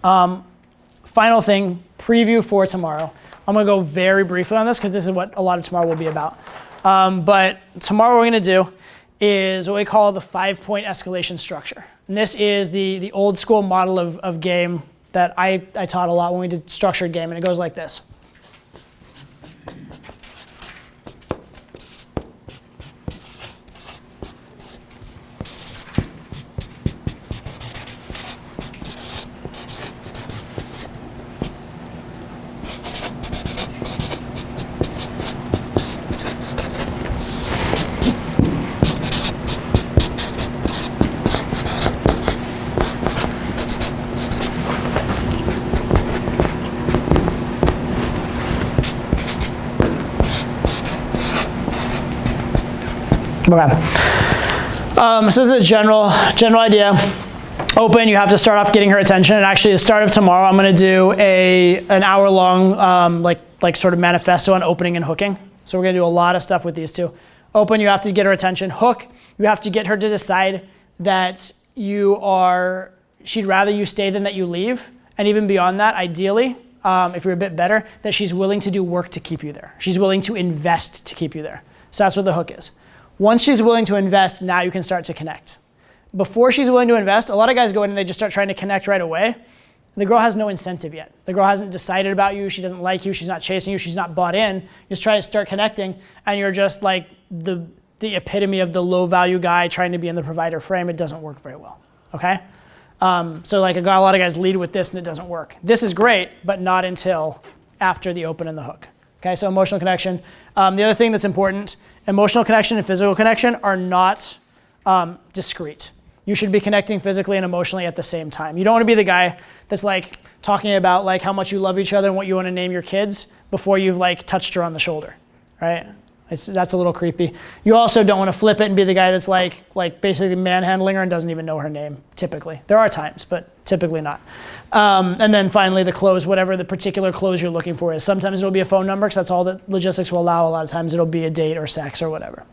Final thing, preview for tomorrow. I'm gonna go very briefly on this because this is what a lot of tomorrow will be about. But tomorrow what we're gonna do is what we call the 5-point escalation structure. And this is the old school model of game that I taught a lot when we did structured game, and it goes like this. Okay. So this is a general idea. Open, you have to start off getting her attention. And actually, the start of tomorrow, I'm going to do an hour-long like sort of manifesto on opening and hooking. So we're going to do a lot of stuff with these two. Open, you have to get her attention. Hook, you have to get her to decide that she'd rather you stay than that you leave. And even beyond that, ideally, if you're a bit better, that she's willing to do work to keep you there. She's willing to invest to keep you there. So that's what the hook is. Once she's willing to invest, now you can start to connect. Before she's willing to invest, a lot of guys go in and they just start trying to connect right away. The girl has no incentive yet. The girl hasn't decided about you. She doesn't like you. She's not chasing you. She's not bought in. You just try to start connecting, and you're just like the epitome of the low value guy trying to be in the provider frame. It doesn't work very well, okay? So like a lot of guys lead with this and it doesn't work. This is great, but not until after the open and the hook. Okay, so emotional connection. The other thing that's important, emotional connection and physical connection are not discrete. You should be connecting physically and emotionally at the same time. You don't want to be the guy that's like talking about like how much you love each other and what you want to name your kids before you've like touched her on the shoulder, right? That's a little creepy. You also don't want to flip it and be the guy that's like basically manhandling her and doesn't even know her name, typically. There are times, but typically not. And then finally the close, whatever the particular close you're looking for is. Sometimes it'll be a phone number because that's all that logistics will allow. A lot of times it'll be a date or sex or whatever.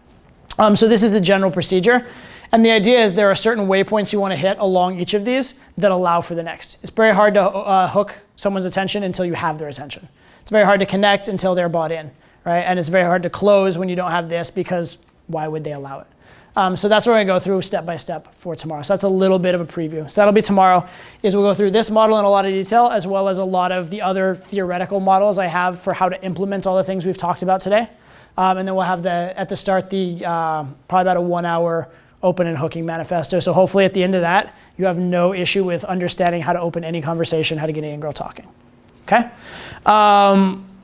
So this is the general procedure. And the idea is there are certain waypoints you want to hit along each of these that allow for the next. It's very hard to hook someone's attention until you have their attention. It's very hard to connect until they're bought in. Right? And it's very hard to close when you don't have this because why would they allow it? So that's what we're gonna go through step by step for tomorrow. So that's a little bit of a preview. So that'll be tomorrow, is we'll go through this model in a lot of detail as well as a lot of the other theoretical models I have for how to implement all the things we've talked about today. And then we'll have at the start probably about a 1 hour open and hooking manifesto. So hopefully at the end of that, you have no issue with understanding how to open any conversation, how to get any girl talking, okay?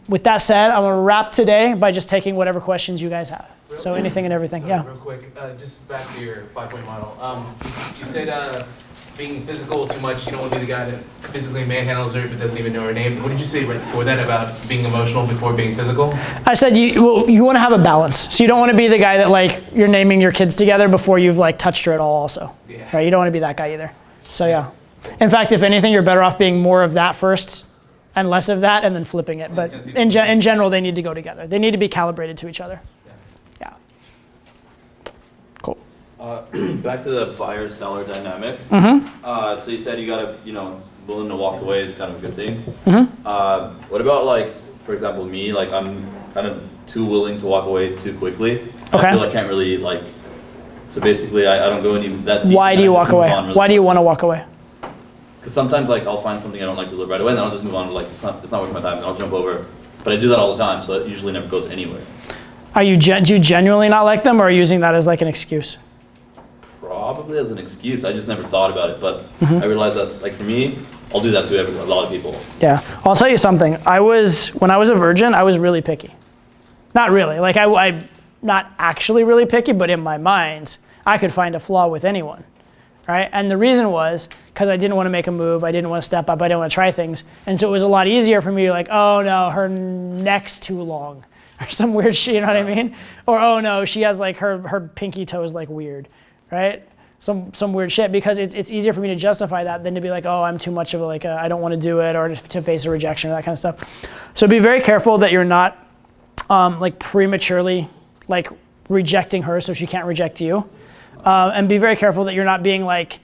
With that said, I'm gonna wrap today by just taking whatever questions you guys have. So anything and everything, yeah. Real quick, just back to your 5-point model. You said being physical too much, you don't want to be the guy that physically manhandles her but doesn't even know her name. What did you say right before that about being emotional before being physical? I said you want to have a balance. So you don't want to be the guy that like you're naming your kids together before you've like touched her at all also. Yeah. Right? You don't want to be that guy either. So yeah. In fact, if anything, you're better off being more of that first and less of that, and then flipping it. But in general, they need to go together. They need to be calibrated to each other. Yeah. Cool. Back to the buyer-seller dynamic. Mm-hmm. So you said you gotta, willing to walk away is kind of a good thing. Mm-hmm. What about like, for example, me? Like I'm kind of too willing to walk away too quickly. Okay. I feel I can't really like. So basically, I don't go any that deep. Why do you walk away? Why do you want to walk away? Because sometimes like I'll find something I don't like to right away, and then I'll just move on to like it's not worth my time, and I'll jump over. But I do that all the time, so it usually never goes anywhere. Do you genuinely not like them, or are you using that as like an excuse? Probably as an excuse. I just never thought about it, but I realized that like for me, I'll do that to a lot of people. Yeah, I'll tell you something. When I was a virgin, I was really picky. Not really, like I'm not actually really picky, but in my mind, I could find a flaw with anyone. Right? And the reason was because I didn't want to make a move, I didn't want to step up, I didn't want to try things. And so it was a lot easier for me to like, oh no, her neck's too long. Or some weird shit, you know what I mean? Or oh no, she has like her pinky toe is like weird, right? Some weird shit, because it's easier for me to justify that than to be like, oh, I'm too much of a like, I don't want to do it, or to face a rejection or that kind of stuff. So be very careful that you're not like prematurely like rejecting her so she can't reject you. And be very careful that you're not being like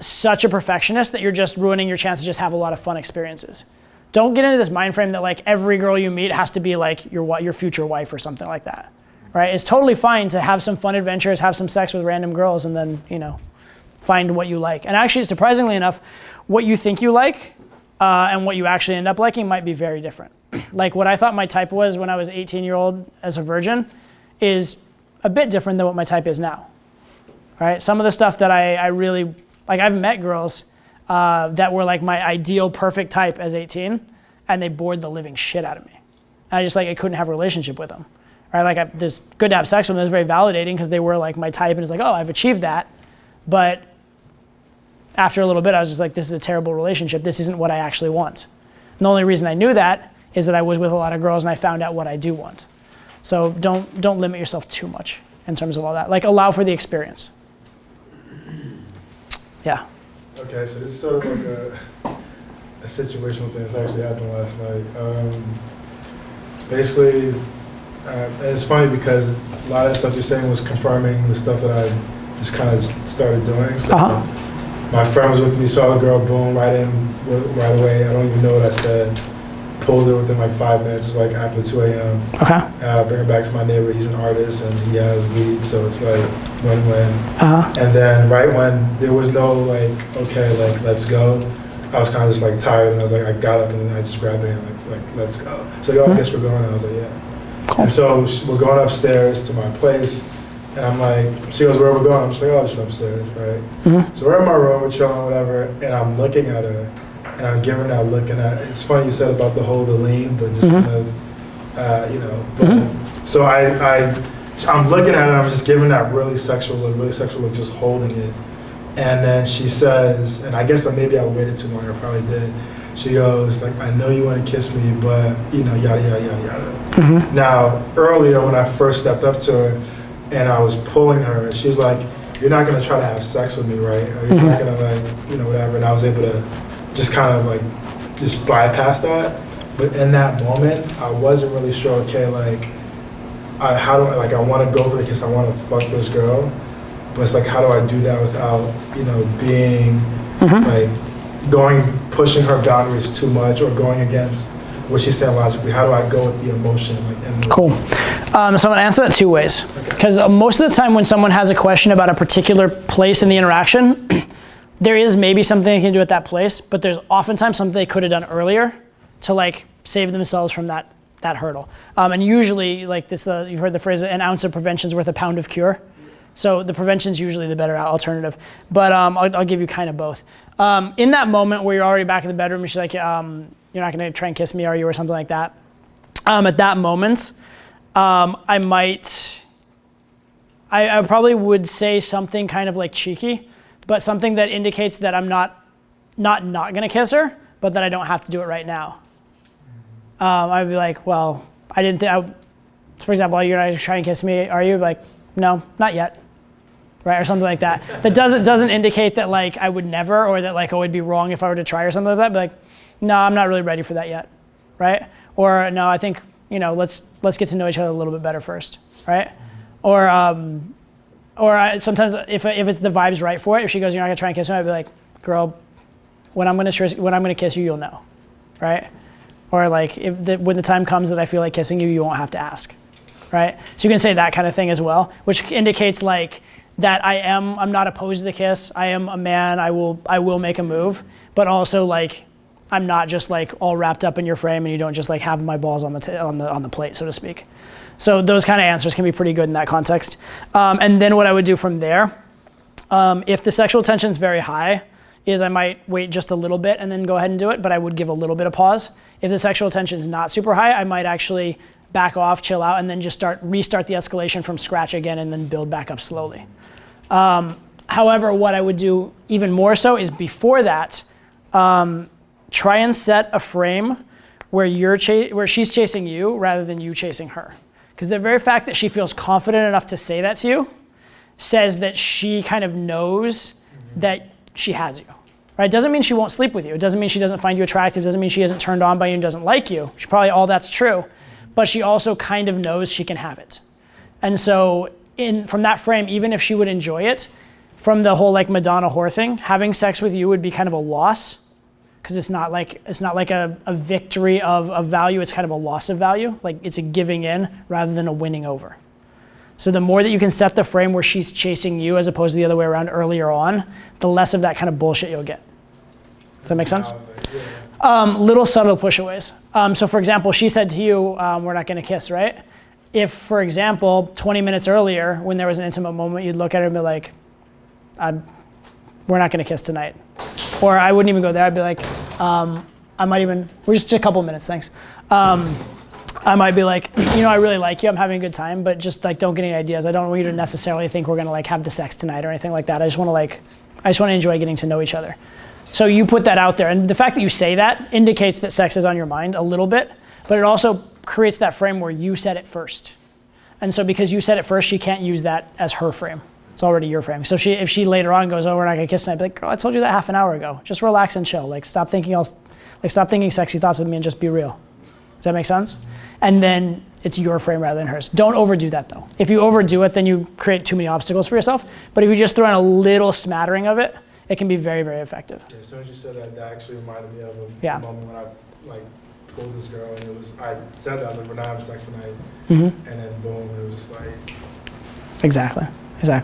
such a perfectionist that you're just ruining your chance to just have a lot of fun experiences. Don't get into this mind frame that like every girl you meet has to be like your future wife or something like that, right? It's totally fine to have some fun adventures, have some sex with random girls, and then, you know, find what you like. And actually, surprisingly enough, what you think you like and what you actually end up liking might be very different. Like what I thought my type was when I was 18-year-old as a virgin is a bit different than what my type is now, right? Some of the stuff that I really, like I've met girls that were like my ideal perfect type as 18, and they bored the living shit out of me. And I just like, I couldn't have a relationship with them, right? Like it's good to have sex with them, it was very validating because they were like my type, and it's like, oh, I've achieved that. But after a little bit, I was just like, this is a terrible relationship. This isn't what I actually want. And the only reason I knew that is that I was with a lot of girls and I found out what I do want. So don't limit yourself too much in terms of all that. Like allow for the experience. Yeah. Okay, so this is sort of like a situational thing that's actually happened last night. Basically, and it's funny because a lot of the stuff you're saying was confirming the stuff that I just kind of started doing. So my friend was with me, saw the girl, boom, right away. I don't even know what I said. Pulled her within like 5 minutes. It was like after 2 a.m. Okay. Bring her back to my neighbor. He's an artist and he has weed, so it's like win-win. Uh-huh. And then right when there was no like, okay, like let's go, I was kind of just like tired, and I was like, I got up and I just grabbed her and like let's go. She's like, oh, I guess we're going. And I was like, yeah. Cool. And so we're going upstairs to my place, and I'm like, she goes, where are we going? I'm just like, oh, just upstairs, right? Mm-hmm. So we're in my room, we're chilling, whatever, and I'm looking at her, and I'm giving that look, and it's funny you said about the lean, but just kind of, you know. But, so I'm looking at it, I'm just giving that really sexual look, just holding it. And then she says, and I guess maybe I waited too long, I probably did. She goes, like, I know you want to kiss me, but, you know, yada, yada, yada, yada. Now, earlier when I first stepped up to her and I was pulling her, she was like, you're not going to try to have sex with me, right? Or you're not going to, like, you know, whatever. And I was able to just kind of, like, just bypass that. But in that moment, I wasn't really sure, okay, like, how do I, like, I want to go for the kiss, I want to fuck this girl. But it's like, how do I do that without, you know, being, like, pushing her boundaries too much or going against what she's saying logically? How do I go with the emotion? Cool. So I'm going to answer that two ways. Because most of the time when someone has a question about a particular place in the interaction, there is maybe something they can do at that place, but there's oftentimes something they could have done earlier to like save themselves from that hurdle. And usually, like this, you've heard the phrase, an ounce of prevention is worth a pound of cure. So the prevention is usually the better alternative. But I'll give you kind of both. In that moment where you're already back in the bedroom, she's like, you're not going to try and kiss me, are you, or something like that. At that moment, I probably would say something kind of like cheeky, but something that indicates that I'm not going to kiss her, but that I don't have to do it right now. I'd be like, well, I didn't think, for example, you're not going to try and kiss me, are you? Like, no, not yet, right? Or something like that. That doesn't indicate that like I would never, or that like, oh, it'd be wrong if I were to try or something like that. But like, no, I'm not really ready for that yet, right? Or no, I think, you know, let's get to know each other a little bit better first, right? Or sometimes if it's the vibe's right for it, if she goes, you're not gonna try and kiss me, I'd be like, girl, when I'm gonna kiss you, you'll know, right? Or like when the time comes that I feel like kissing you, you won't have to ask, right? So you can say that kind of thing as well, which indicates like that I'm not opposed to the kiss. I am a man. I will make a move, but also like I'm not just like all wrapped up in your frame, and you don't just like have my balls on the plate, so to speak. So those kind of answers can be pretty good in that context. And then what I would do from there, if the sexual tension is very high, is I might wait just a little bit and then go ahead and do it, but I would give a little bit of pause. If the sexual tension is not super high, I might actually back off, chill out, and then just restart the escalation from scratch again and then build back up slowly. However, what I would do even more so is before that, try and set a frame where she's chasing you rather than you chasing her. Because the very fact that she feels confident enough to say that to you says that she kind of knows that she has you. Right? It doesn't mean she won't sleep with you. It doesn't mean she doesn't find you attractive. It doesn't mean she isn't turned on by you and doesn't like you. She probably all that's true. But she also kind of knows she can have it. And so from that frame, even if she would enjoy it, from the whole like Madonna whore thing, having sex with you would be kind of a loss, because it's not like a victory of value. It's kind of a loss of value. Like it's a giving in rather than a winning over. So the more that you can set the frame where she's chasing you as opposed to the other way around earlier on, the less of that kind of bullshit you'll get. Does that make sense? Little subtle pushaways. So for example, she said to you, we're not gonna kiss, right? If, for example, 20 minutes earlier, when there was an intimate moment, you'd look at her and be like, we're not gonna kiss tonight. Or I wouldn't even go there, I'd be like, we're just a couple minutes, thanks. I might be like, I really like you, I'm having a good time, but just like don't get any ideas. I don't want you to necessarily think we're gonna like have the sex tonight or anything like that. I just wanna enjoy getting to know each other. So you put that out there, and the fact that you say that indicates that sex is on your mind a little bit, but it also creates that frame where you said it first. And so because you said it first, she can't use that as her frame. It's already your frame. So if she later on goes, oh, we're not gonna kiss tonight, I'd be like, girl, I told you that half an hour ago. Just relax and chill. Like stop thinking sexy thoughts with me and just be real. Does that make sense? And then it's your frame rather than hers. Don't overdo that though. If you overdo it, then you create too many obstacles for yourself. But if you just throw in a little smattering of it, it can be very, very effective. Yeah, as soon as you said that, that actually reminded me of Yeah. a moment when I like told this girl, and I said that, like, we're not having sex tonight, Mhm. and then boom, it was just like. Exactly.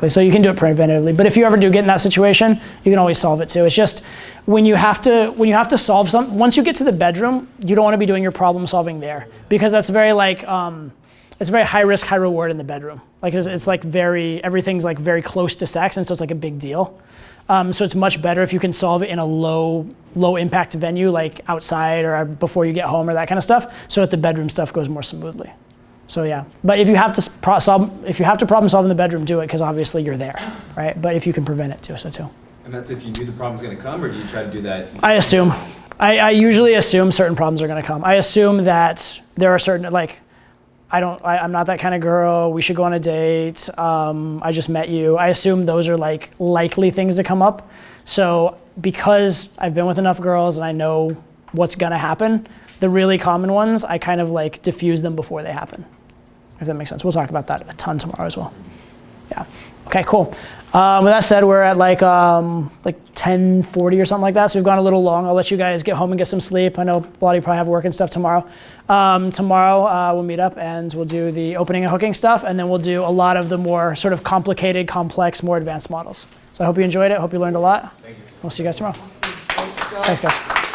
So you can do it preventatively. But if you ever do get in that situation, you can always solve it too. It's just when you have to solve something, once you get to the bedroom, you don't want to be doing your problem solving there, because that's very like, it's very high risk, high reward in the bedroom. Like it's like everything's like very close to sex, and so it's like a big deal. So it's much better if you can solve it in a low impact venue, like outside or before you get home or that kind of stuff, so that the bedroom stuff goes more smoothly. So yeah, but if you have to problem solve in the bedroom, do it, because obviously you're there, right? But if you can prevent it, do so too. And that's if you knew the problem's gonna come, or do you try to do that? I assume. I usually assume certain problems are gonna come. I assume that there are certain, like, I'm not that kind of girl, we should go on a date, I just met you. I assume those are like likely things to come up. So because I've been with enough girls and I know what's gonna happen, the really common ones, I kind of like diffuse them before they happen, if that makes sense. We'll talk about that a ton tomorrow as well. Yeah, okay, cool. With that said, we're at like 10:40 or something like that, so we've gone a little long. I'll let you guys get home and get some sleep. I know a lot of you probably have work and stuff tomorrow. Tomorrow we'll meet up and we'll do the opening and hooking stuff, and then we'll do a lot of the more sort of complicated, complex, more advanced models. So I hope you enjoyed it. Hope you learned a lot. Thank you. We'll see you guys tomorrow. Thanks, guys.